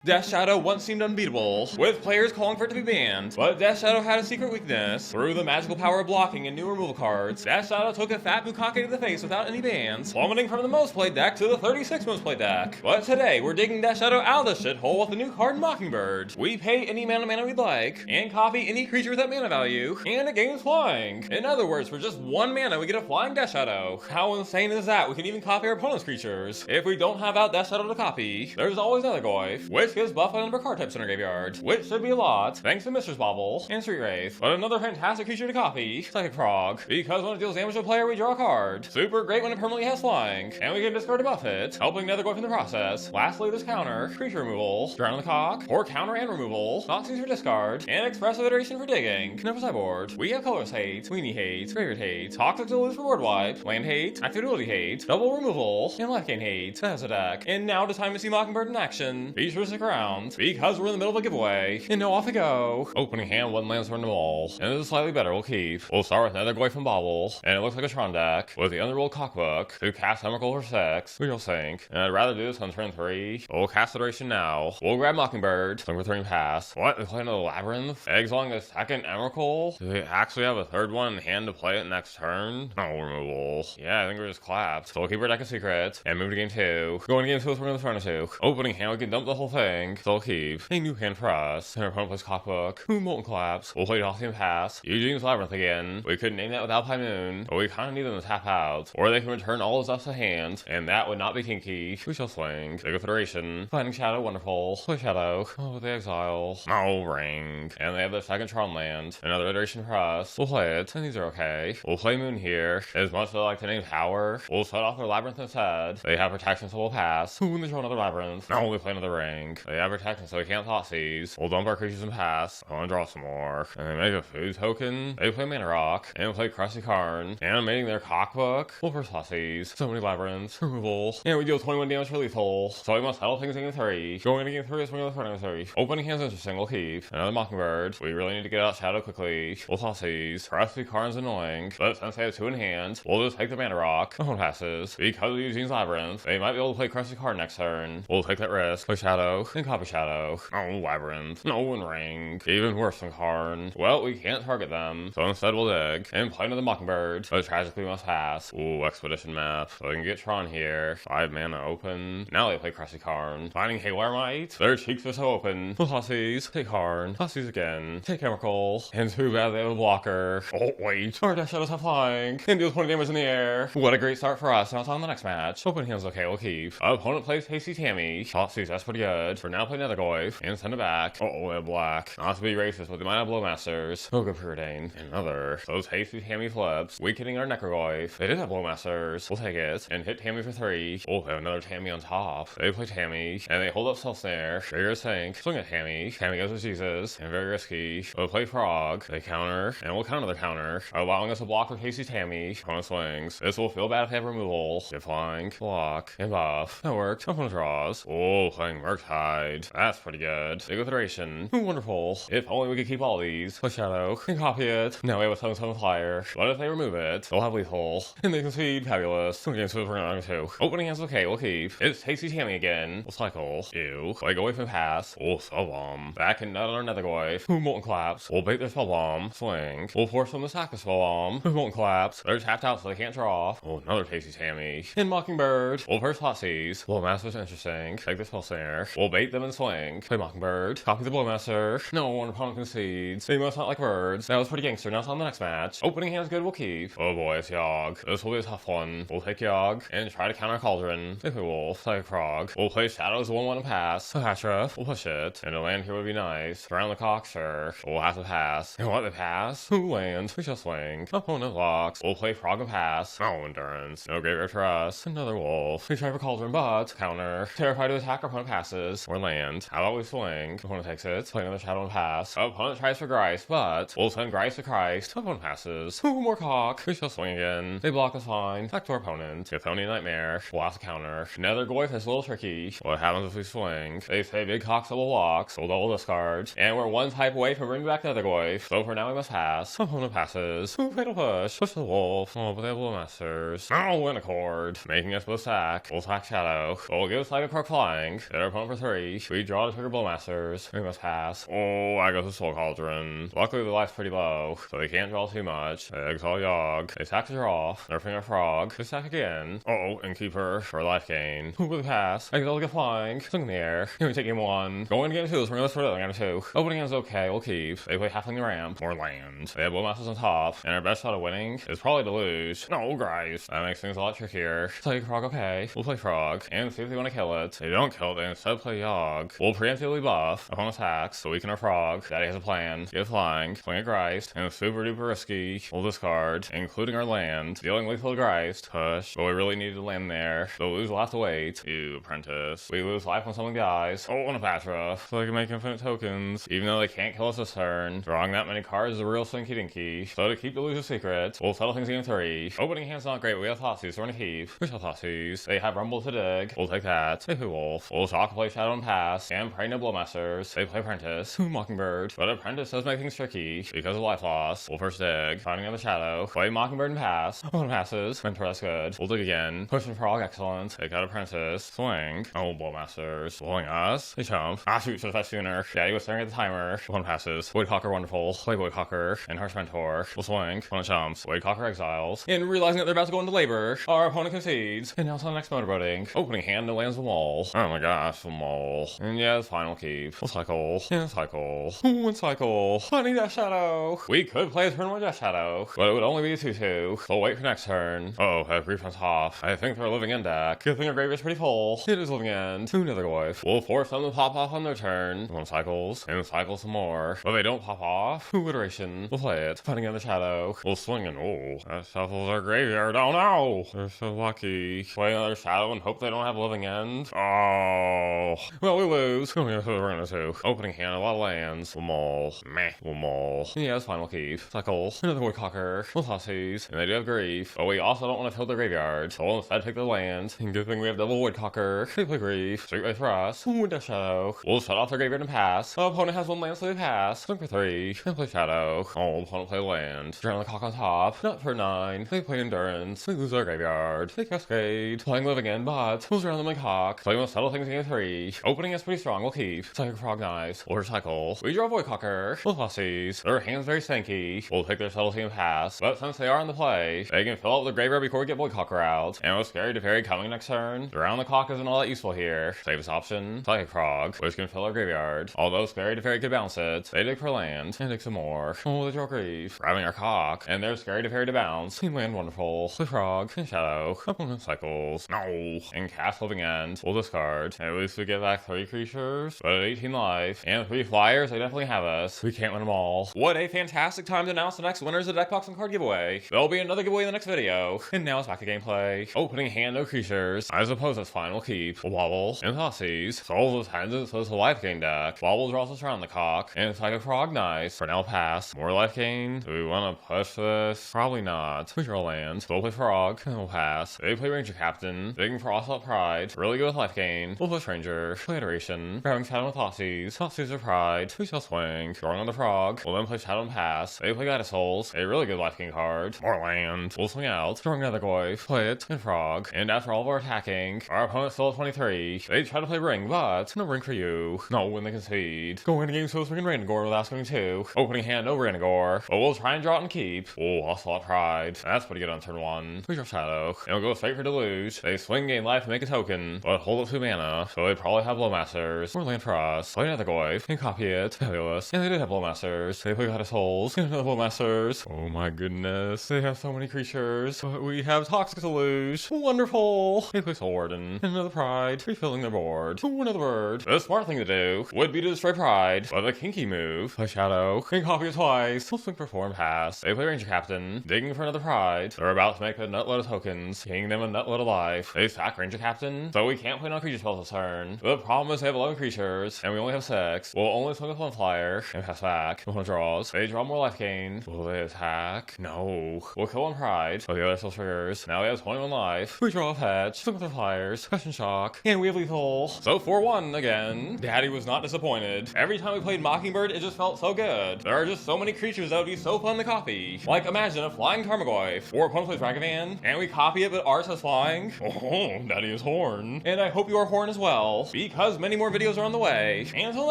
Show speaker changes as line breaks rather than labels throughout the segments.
Death Shadow once seemed unbeatable, with players calling for it to be banned, but Death Shadow had a secret weakness. Through the magical power of blocking and new removal cards, Death Shadow took a fat bukkake to the face without any bans, plummeting from the most played deck to the 36th most played deck. But today, we're digging Death Shadow out of the shithole with a new card, Mockingbird. We pay any mana we'd like, and copy any creature with that mana value, and it gains flying. In other words, for just 1 mana, we get a flying Death Shadow. How insane is that? We can even copy our opponent's creatures. If we don't have out Death Shadow to copy, there's always Nethergoyf, which gives buff on number card types in our graveyard, which should be a lot, thanks to Mishra's Bauble and Street Wraith. But another fantastic creature to copy, Psychic Frog, because when it deals damage to a player, we draw a card. Super great when it permanently has flying, and we can discard to buff it, helping Nethergoyf in the process. Lastly, this counter, creature removal, Drown the Cock, or counter and removal, Thoughtseize for discard, and Expressive Iteration for digging. Never sideboard, we have colors hate, weenie hate, graveyard hate, toxic to lose for board wipe, land hate, activity hate, double removal, and life gain hate. That's a deck. And now the time to see Mockingbird in action. Be sure to stick around, because we're in the middle of a giveaway. And now off we go. Opening hand, 1 lands from them all. And this is slightly better, we'll keep. We'll start with Nethergoyf from Bauble, and it looks like a Tron deck, with the Underworld Cockbook, to cast Emrakul for 6, we'll sink. And I'd rather do this on turn 3. We'll cast Iteration now. We'll grab Mockingbird, swing for 3 and pass. What? They play another Labyrinth? Exiling a second Emrakul? Do they actually have a third one in hand to play it next turn? No removal. Yeah, I think we're just clapped. So we'll keep our deck of secrets, and move to game 2. Going to game 2 with we're going to turn 2. Opening hand, we can dump the whole thing, so we'll keep. A new hand for us. And our opponent plays Cockbook. Molten Collapse. We'll play Dossier and pass. Eugene's Labyrinth again. We could name that with Alpine Moon, but we kind of need them to tap out. Or they can return all his stuff to hand, and that would not be kinky. We shall swing. Big Iteration. Finding Shadow, wonderful. Play Shadow. Oh, with the Exile. No ring. And they have their second Tron land. Another Iteration for us. We'll play it, and these are okay. We'll play Moon here. As much as I like to name Power, we'll set off their Labyrinth instead. They have protection, so we'll pass. Ooh, and they draw another Labyrinth. No, we play another ring. They have protection, so we can't Thoughtseize. We'll dump our creatures and pass. I want to draw some more. And they make a food token. They play Mana Rock. And we play Crusty Karn. Animating their Cockbook. We'll first Thoughtseize. So many Labyrinths. Removal. And we deal 21 damage for lethal. So we must settle things in game 3. Going into game 3 is swing on the 3. Opening hand's interesting. We'll keep. Another Mockingbird. We really need to get out Shadow quickly. We'll Thoughtseize. Crusty Karn's annoying. But since they have 2 in hand, we'll just take the Mana Rock. No one passes. Because of Eugene's Labyrinth, they might be able to play Crusty Karn next turn. We'll take that risk. Play Shadow. Then copy Shadow. No Labyrinth. No one ring. Even worse than Karn. Well, we can't target them, so instead we'll dig. And play another Mockingbird. But tragically we must pass. Ooh, Expedition map. So we can get Tron here. 5 mana open. Now they play Crusty Karn. Finding Halarmite. Their cheeks are so open. We'll Thoughtseize. Take Karn. Thoughtseize again. Take Emrakul. And too bad they have a blocker. Oh, wait. Our Death Shadows have flying. And deal 20 damage in the air. What a great start for us. Now it's on the next match. Open hand's okay, we'll keep. Opponent plays Hasty Tammy. Thoughtseize, that's pretty good. For now, play Nethergoyf. And send it back. Oh, we have black. Not to be racist, but they might have Blowmasters. No good for Preordain. Another. Those Hasty Tammy flips. Weakening our Necrogoyf. They did have Blowmasters. We'll take it. And hit Tammy for 3. Oh, we have another Tammy on top. They play Tammy. And they hold up Self Snare. Trigger Sink. Swing at Tammy. Tammy goes with Jesus. And very risky. We'll play Frog. They counter. And we'll counter their counter, allowing us to block with Hasty Tammy. Opponent swings. This will feel bad if they have removal. Get flying. Block. And buff. That worked. Opponent draws. Oh, playing Murktide. That's pretty good. Big Iteration. Wonderful. If only we could keep all these. Play Shadow. And copy it. Now we have a 7/7 flyer. But if they remove it, they'll have lethal. And they concede. Fabulous. Some games we're going to. Opening hand's okay. We'll keep. It's Hasty Tammy again. We'll cycle. Ew. Like away from pass. Oh, Spellbomb. Back and nut on our Nethergoyf. Molten Collapse. We'll bait their Spellbomb. Swing. We'll force them to sack the Spellbomb. Molten Collapse. They're tapped out so they can't draw. Oh, another Hasty Tammy. And Mockingbird. We'll first Thoughtseize. Blowmaster's interesting. Take the Spell Snare. We'll bait them and swing. Play Mockingbird. Copy the Blowmaster. No one opponent concedes. They must not like birds. That was pretty gangster. Now it's on the next match. Opening hand's good. We'll keep. Oh boy, it's Yawg. This will be a tough one. We'll take Yawg and try to counter Cauldron. If we will, play a Frog. We'll play Shadows 1/1 and pass. Hatra. We'll push it. And a land here would be nice. Drown the Cock, sure. We'll have to pass. And what they pass? Who land? We shall swing. Opponent blocks. We'll play Frog and pass. No endurance. No graveyard for us. Another wolf. We try for Cauldron, but counter. Terrified to attack. Our opponent passes. Or land. How about we swing? Opponent takes it. Play another Shadow and pass. Opponent tries for Grice, but we'll send Grice to Christ. Opponent passes. Ooh, more Cock. We shall swing again. They block us fine. Back to our opponent. Githoni Nightmare. We'll have to counter. Nethergoyf is a little tricky. What happens if we swing? They say big Cock's double blocks. We'll double discard. And we're one type away from bringing back Nethergoyf. So for now we must pass. Opponent passes. Ooh, fatal push. Push the wolf. Oh, but they have Blowmasters. Oh, win a chord. Making us both sack. We'll sack Shadow. We'll give Cyberpark flying. Hit our opponent for 3. We draw to trigger Blowmasters. We must pass. Oh, I go to Soul Cauldron. Luckily, the life's pretty low, so they can't draw too much. They exile Yawg. They sack to draw. Nerfing our frog. They sack again. Oh, and Keeper for life gain. Ooh, with a pass. Exile to get flying. Swing in the air. Here we take game 1. Going into game 2. We're going to for game 2. Opening hand's okay. We'll keep. They play halfling the ramp. More land. They have Blowmasters on top. And our best shot of winning is probably to lose. No, guys. That makes things a lot trickier. Play frog, okay. We'll play frog. And see if they want to kill it. They don't kill it. They instead play Yawg. We'll preemptively buff. Opponent attacks. So weaken our frog. Daddy has a plan. Get flying. Swing at Greist. And super duper risky. We'll discard. Including our land. Dealing lethal to Greist. Push. But we really needed to land there. So lose, we'll have to wait. Ew, Apprentice. We lose life when someone dies. Oh, and a Patra. So they can make infinite tokens. Even though they can't kill us this turn. Drawing that many cards is a real stinky dinky. So to keep the loser secret, we'll settle things in 3. Opening hand's not great, but we have Thoughtseize, so we're gonna keep. We shall Thoughtseize. They have Rumble to dig. We'll take that. They play Wolf. We'll Shock, play Shadow and pass. And pray no Blowmasters. They play Apprentice. Mockingbird. But Apprentice does make things tricky because of life loss. We'll first dig. Finding on the Shadow. Play Mockingbird and pass. Oh, and passes. Mentor, that's good. We'll dig again. Push and frog, excellent. Take out Apprentice. Swing. Oh, Blowmasters. Blowing us. They jump. Ah, shoot, should have sooner. Daddy was staring at the timer. One passes. Voidcocker, wonderful. Play Voidcocker. And Harsh Mentor. We'll swing. Opponent jumps. Voidcocker exiles. And realizing that they're about to go into labor, our opponent concedes. And now it's on the next motorboating. Opening hand and lands the wall. Oh my gosh, the wall. And yeah, the final keep. We'll cycle. And cycle. Ooh, and cycle. I need that Shadow. We could play a turn with Death Shadow, but it would only be a 2-2. So we'll wait for next turn. Oh, have grief on top. I think they're living in deck. Good thing our graveyard's pretty full. It is living end. Two Nethergoyf. We'll force them to pop off on their turn. One cycles. And cycle some more. But they don't pop off. Ooh, iteration. We'll play it. Fighting on the Shadow. We'll swing and oh, that shuffles our graveyard. Oh no! They're so lucky. Play another Shadow and hope they don't have living end. Oh. Well, we lose. We're gonna do. Opening hand, a lot of lands. We'll maul. Meh. We'll maul. Yeah, it's final keep. Cycle. Another Woodcocker. We'll Thoughtseize. And they do have grief. But we also don't want to fill their graveyard. So we'll instead take the land. And good thing we have double Woodcocker. They play grief. Street Wraith for us. Ooh, Death Shadow. We'll shut off their graveyard and pass. Our opponent has one land, so they pass. Swing for 3. They play Shadow. Oh, opponent play land. Drown the cock on top. Nut for 9. They play Endurance. We lose our graveyard. They Cascade. Playing Live Again, but we'll drown them in cock. So we must settle things in game 3. Opening is pretty strong. We'll keep. Psychic Frog Knives. We'll recycle. We draw Voidcocker. We'll Thoughtseize. Their hand's very stanky. We'll take their subtlety and pass. But since they are on the play, they can fill up the graveyard before we get Voidcocker out. And with Scary to Fairy coming next turn, drown the clock isn't all that useful here. Safest option, Psychic Frog, which can fill our graveyard. Although Scary to Fairy could bounce it, they dig for land and dig some more. Oh, they draw grief. Grabbing our cock. And there's Scary to Fairy to bounce. And land wonderful. The frog and Shadow. Opponent cycles. No. And cast Living End. We'll discard. At least we get back 3 creatures. But at 18 life and 3 flyers, they definitely have us. We can't win them all. What a fantastic time to announce the next winners of the deck box and card giveaway. There'll be another giveaway in the next video. And now it's back to gameplay. Opening hand, no creatures. As opposed to final keep. Bauble and Thoughtseize. Souls with hands, so it's a life gain deck. Bauble draws us around the cock. And it's like a frog nice. For now pass. More life gain. Do we want to push this? Probably not. We draw land. So we'll play frog. And we'll pass. They play Ranger Captain. Digging for Oscillate Pride. Really good with life gain. We'll push Ranger. Play Iteration. Grabbing Shadow and Thoughtseize. Thoughtseize or Pride. We shall swing. Drawing on the frog. We'll then play Shadow and pass. They play Guided Souls. A really good life gain card. More land. We'll swing out. Drawing Nethergoyf. Play it. And frog. And after all of our attacking, our opponent's still at 23. They try to play ring, but no ring for you. No when they concede. Going into game so swinging Randagor with last going 2. Opening hand over Randagor. But we'll try and draw it and keep. Oh, Oscillate Pride. That's pretty good on turn 1. We draw Shadow. And we'll go straight for Deluge. They swing gain life and make a token, but hold it 2 mana. So they probably have Blowmasters. More land for us. Play Nethergoyf. And copy it. Fabulous. And they did have Blowmasters. They play Guided Souls. And another Blowmasters. Oh my goodness. They have so many creatures. But we have Toxic Deluge. Wonderful. They play Soul Warden. And another Pride. Refilling their board. Oh, another bird. The smart thing to do would be to destroy Pride. But the kinky move. Play Shadow. And copy it twice. We'll swing for 4 and pass. They play Ranger Captain. Digging for another Pride. They're about to make a nutload of tokens. Gaining them a nutload of life. They sack Ranger Captain. So we can't play no creature spells this turn. The problem is they have 11 creatures. And we only have 6. We'll only swing with 1 flyer. And pass back. 1 draws. They draw more life gain. Will they attack? No. We'll kill 1 Pride. So the other still triggers. Now we have 21 life. We draw a fetch. Swing with our flyers. Question shock. And we have lethal. So 4-1 again. Daddy was not disappointed. Every time we played Mockingbird, it just felt so good. There are just so many creatures that would be so fun to copy. Like imagine a flying Tarmogoyf. Or opponent plays Ragavan. And we copy it, but ours has flying. Oh, Daddy is Horn. And I hope you are Horn as well. because many more videos are on the way. And until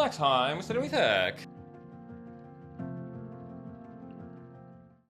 next time, stay with tech.